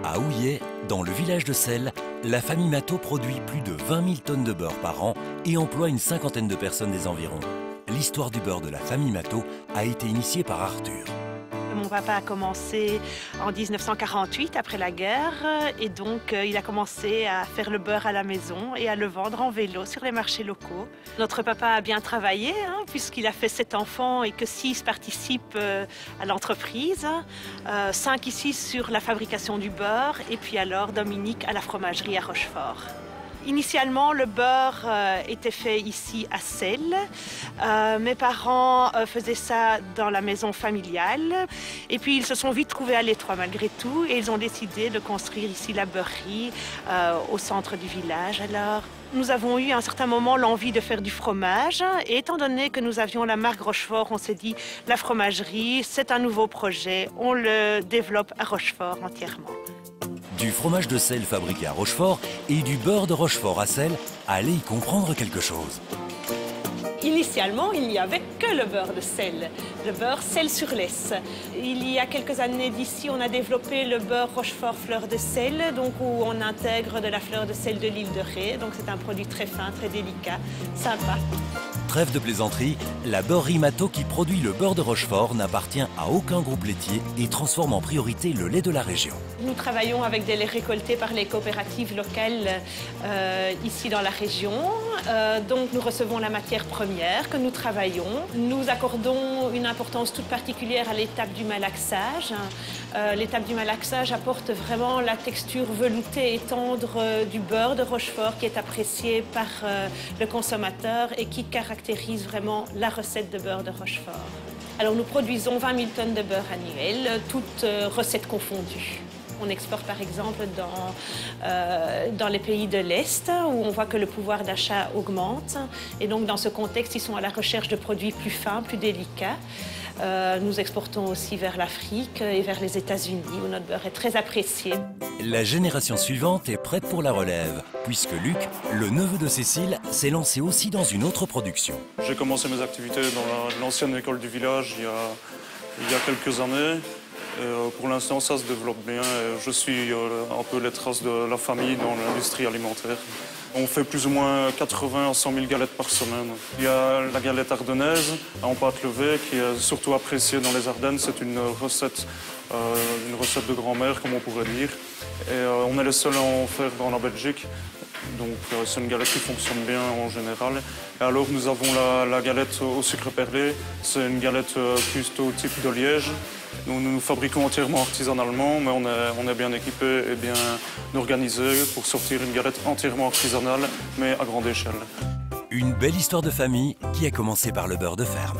À Houillet, dans le village de Selles, la famille Matteau produit plus de 20 000 tonnes de beurre par an et emploie une cinquantaine de personnes des environs. L'histoire du beurre de la famille Matteau a été initiée par Arthur. Mon papa a commencé en 1948, après la guerre, et donc il a commencé à faire le beurre à la maison et à le vendre en vélo sur les marchés locaux. Notre papa a bien travaillé, puisqu'il a fait 7 enfants et que 6 participent à l'entreprise. 5 ici sur la fabrication du beurre, et puis alors Dominique à la fromagerie à Rochefort. Initialement, le beurre était fait ici à Selles. Mes parents faisaient ça dans la maison familiale. Et puis, ils se sont vite trouvés à l'étroit malgré tout. Et ils ont décidé de construire ici la beurrerie au centre du village. Alors, nous avons eu à un certain moment l'envie de faire du fromage. Et étant donné que nous avions la marque Rochefort, on s'est dit, la fromagerie, c'est un nouveau projet. On le développe à Rochefort entièrement. Du fromage de Selles fabriqué à Rochefort et du beurre de Rochefort à Selles, allez y comprendre quelque chose. Initialement, il n'y avait que le beurre de Selles, le beurre Selles-sur-Lesse. Il y a quelques années d'ici, on a développé le beurre Rochefort fleur de sel, donc où on intègre de la fleur de sel de l'île de Ré. Donc c'est un produit très fin, très délicat, sympa. Trêve de plaisanterie, la beurrerie Matteau qui produit le beurre de Rochefort n'appartient à aucun groupe laitier et transforme en priorité le lait de la région. Nous travaillons avec des laits récoltés par les coopératives locales ici dans la région. Donc nous recevons la matière première que nous travaillons. Nous accordons une importance toute particulière à l'étape du malaxage. L'étape du malaxage apporte vraiment la texture veloutée et tendre du beurre de Rochefort qui est appréciée par le consommateur et qui caractérise vraiment la recette de beurre de Rochefort. Alors nous produisons 20 000 tonnes de beurre annuel, toutes recettes confondues. On exporte par exemple dans les pays de l'Est où on voit que le pouvoir d'achat augmente. Et donc dans ce contexte, ils sont à la recherche de produits plus fins, plus délicats. Nous exportons aussi vers l'Afrique et vers les États-Unis où notre beurre est très apprécié. La génération suivante est prête pour la relève, puisque Luc, le neveu de Cécile, s'est lancé aussi dans une autre production. J'ai commencé mes activités dans l'ancienne école du village il y a quelques années. Pour l'instant, ça se développe bien. Je suis un peu les traces de la famille dans l'industrie alimentaire. On fait plus ou moins 80 à 100 000 galettes par semaine. Il y a la galette ardennaise en pâte levée qui est surtout appréciée dans les Ardennes. C'est une recette de grand-mère, comme on pourrait dire. Et on est les seuls à en faire dans la Belgique. Donc c'est une galette qui fonctionne bien en général. Et alors nous avons la galette au sucre perlé. C'est une galette plutôt type de Liège. Nous fabriquons entièrement artisanalement, mais on est bien équipé et bien organisé pour sortir une galette entièrement artisanale, mais à grande échelle. Une belle histoire de famille qui a commencé par le beurre de ferme.